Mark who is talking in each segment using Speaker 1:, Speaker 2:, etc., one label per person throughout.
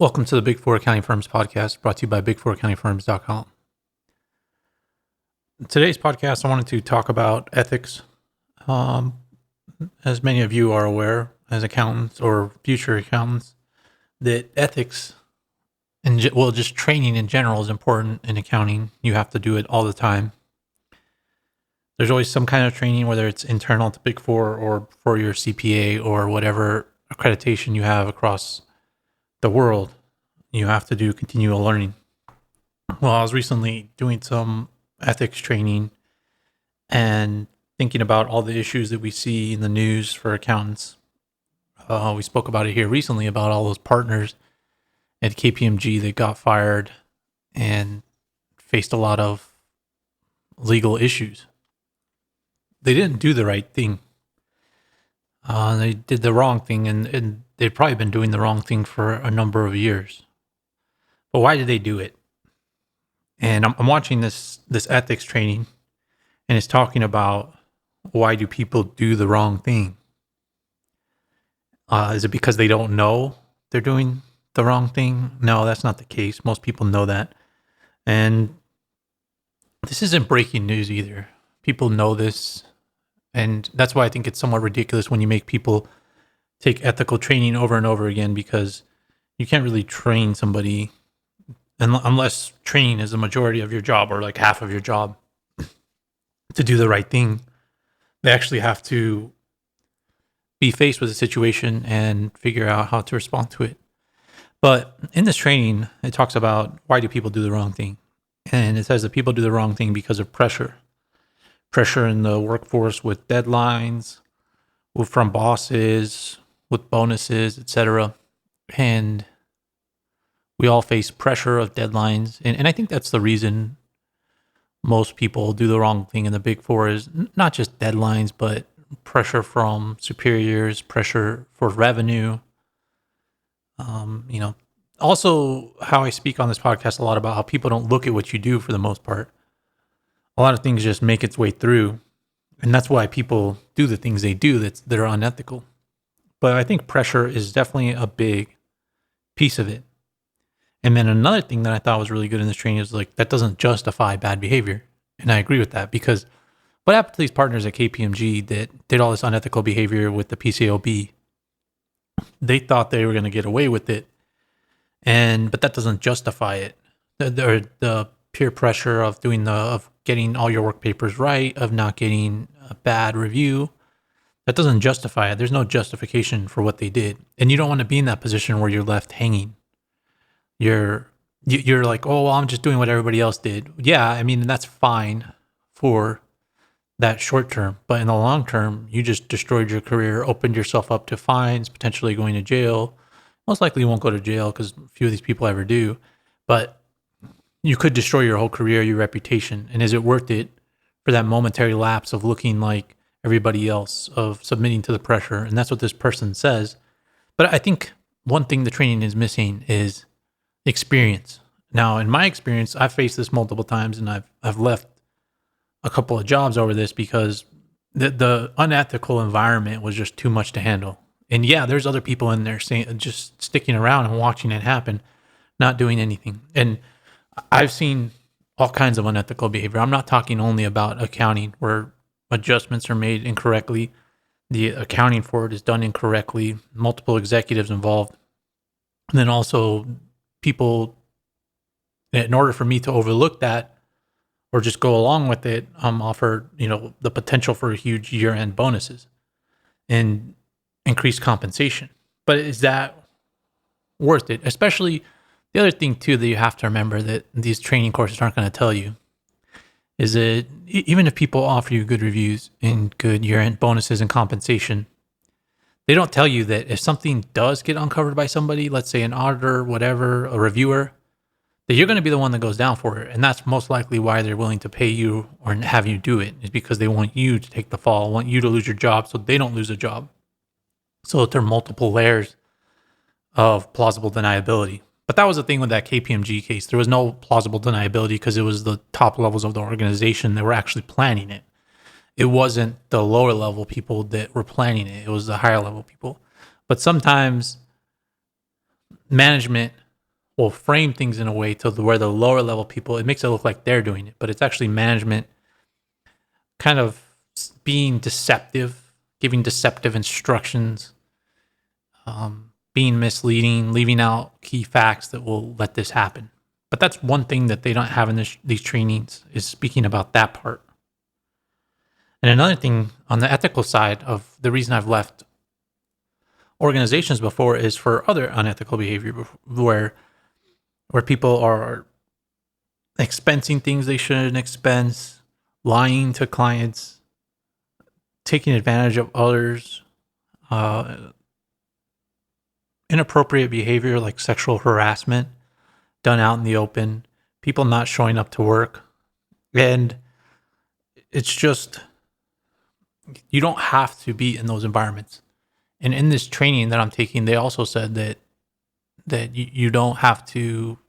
Speaker 1: Welcome to the Big Four Accounting Firms podcast, brought to you by big4accountingfirms.com. In today's podcast, I wanted to talk about ethics. As many of you are aware, as accountants or future accountants, that ethics and just training in general is important in accounting. You have to do it all the time. There's always some kind of training, whether it's internal to Big Four or for your CPA or whatever accreditation you have across the world. You have to do continual learning. Well, I was recently doing some ethics training and thinking about all the issues that we see in the news for accountants. We spoke about it here recently about all those partners at KPMG that got fired and faced a lot of legal issues. They didn't do the right thing. They did the wrong thing, and they've probably been doing the wrong thing for a number of years. But why did they do it? And I'm watching this ethics training, and it's talking about why do people do the wrong thing? Is it because they don't know they're doing the wrong thing? No, that's not the case. Most people know that. And this isn't breaking news either. People know this. And that's why I think it's somewhat ridiculous when you make people take ethical training over and over again, because you can't really train somebody unless training is the majority of your job or like half of your job to do the right thing. They actually have to be faced with a situation and figure out how to respond to it. But in this training, it talks about why do people do the wrong thing? And it says that people do the wrong thing because of pressure in the workforce with deadlines, from bosses, with bonuses, etc. And we all face pressure of deadlines. And I think that's the reason most people do the wrong thing in the Big Four is not just deadlines, but pressure from superiors, pressure for revenue. Also how I speak on this podcast a lot about how people don't look at what you do for the most part. A lot of things just make its way through, and that's why people do the things they do that are unethical. But I think pressure is definitely a big piece of it. And then another thing that I thought was really good in this training is like that doesn't justify bad behavior, and I agree with that, because what happened to these partners at KPMG that did all this unethical behavior with the PCAOB? They thought they were going to get away with it, but that doesn't justify it. The peer pressure of getting all your work papers right, of not getting a bad review, that doesn't justify it. There's no justification for what they did. And you don't want to be in that position where you're left hanging. You're like, oh, well, I'm just doing what everybody else did. Yeah, I mean, that's fine for that short term. But in the long term, you just destroyed your career, opened yourself up to fines, potentially going to jail. Most likely you won't go to jail because few of these people ever do. But you could destroy your whole career, your reputation. And is it worth it for that momentary lapse of looking like everybody else, of submitting to the pressure? And that's what this person says. But I think one thing the training is missing is experience. Now, in my experience, I've faced this multiple times, and I've left a couple of jobs over this because the unethical environment was just too much to handle. And yeah, there's other people in there just sticking around and watching it happen, not doing anything. And I've seen all kinds of unethical behavior. I'm not talking only about accounting where adjustments are made incorrectly, the accounting for it is done incorrectly, multiple executives involved. And then also people, in order for me to overlook that or just go along with it, I'm offered, the potential for huge year-end bonuses and increased compensation. But is that worth it? Especially the other thing, too, that you have to remember that these training courses aren't going to tell you is that even if people offer you good reviews and good year-end bonuses and compensation, they don't tell you that if something does get uncovered by somebody, let's say an auditor, whatever, a reviewer, that you're going to be the one that goes down for it. And that's most likely why they're willing to pay you or have you do it, is because they want you to take the fall, want you to lose your job so they don't lose a job. So there are multiple layers of plausible deniability. But that was the thing with that KPMG case. There was no plausible deniability because it was the top levels of the organization that were actually planning it. It wasn't the lower level people that were planning it. It was the higher level people. But sometimes management will frame things in a way to where the lower level people, it makes it look like they're doing it, but it's actually management kind of being deceptive, giving deceptive instructions, being misleading, leaving out key facts that will let this happen. But that's one thing that they don't have in these trainings, is speaking about that part. And another thing on the ethical side of the reason I've left organizations before is for other unethical behavior, where people are expensing things they shouldn't expense, lying to clients, taking advantage of others, inappropriate behavior like sexual harassment done out in the open, people not showing up to work. And it's just, you don't have to be in those environments. And in this training that I'm taking, they also said that you don't have to,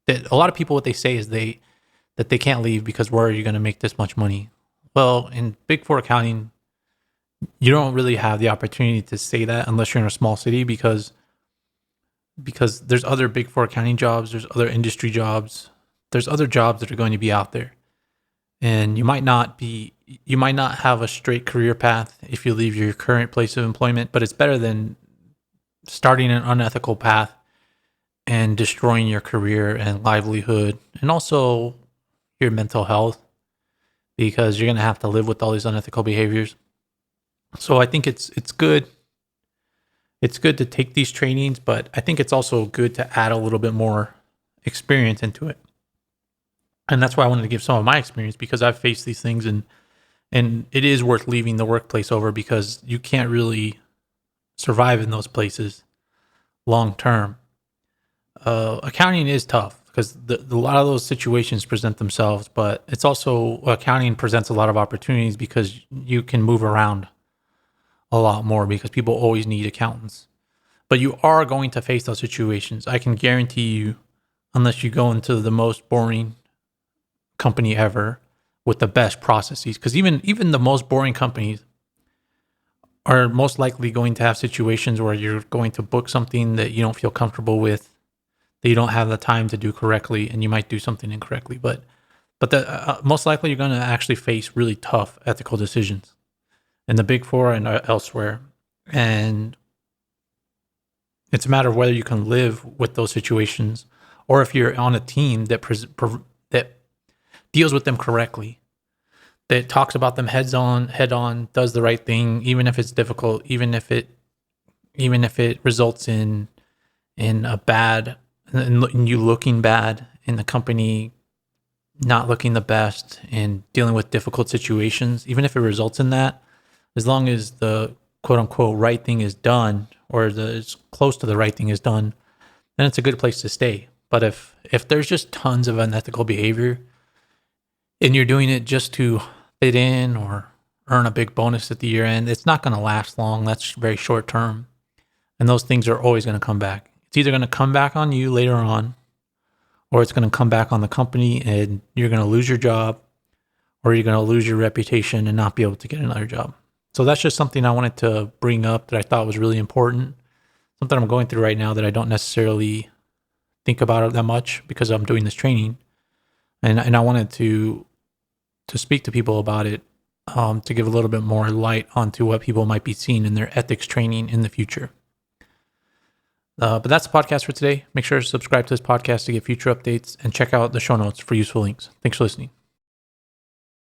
Speaker 1: that a lot of people, what they say is that they can't leave because where are you going to make this much money? Well, in Big Four accounting, you don't really have the opportunity to say that unless you're in a small city, because there's other Big Four accounting jobs, there's other industry jobs, there's other jobs that are going to be out there. And you might not have a straight career path if you leave your current place of employment, but it's better than starting an unethical path and destroying your career and livelihood and also your mental health, because you're going to have to live with all these unethical behaviors. So I think it's good. It's good to take these trainings, but I think it's also good to add a little bit more experience into it. And that's why I wanted to give some of my experience, because I've faced these things, and it is worth leaving the workplace over, because you can't really survive in those places long term. Accounting is tough because a lot of those situations present themselves, but it's also, accounting presents a lot of opportunities because you can move around a lot more because people always need accountants. But you are going to face those situations. I can guarantee you, unless you go into the most boring company ever with the best processes, because even the most boring companies are most likely going to have situations where you're going to book something that you don't feel comfortable with, that you don't have the time to do correctly, and you might do something incorrectly. But most likely you're going to actually face really tough ethical decisions in the Big Four and elsewhere. And it's a matter of whether you can live with those situations, or if you're on a team that that deals with them correctly, that talks about them head on, does the right thing, even if it's difficult, even if it results in you looking bad, in the company not looking the best, and dealing with difficult situations. Even if it results in that, as long as the quote unquote right thing is done, or as close to the right thing is done, then it's a good place to stay. But if there's just tons of unethical behavior and you're doing it just to fit in or earn a big bonus at the year end, it's not going to last long. That's very short term. And those things are always going to come back. It's either going to come back on you later on, or it's going to come back on the company and you're going to lose your job, or you're going to lose your reputation and not be able to get another job. So that's just something I wanted to bring up that I thought was really important. Something I'm going through right now that I don't necessarily think about it that much because I'm doing this training. And I wanted to speak to people about it, to give a little bit more light onto what people might be seeing in their ethics training in the future. But that's the podcast for today. Make sure to subscribe to this podcast to get future updates, and check out the show notes for useful links. Thanks for listening.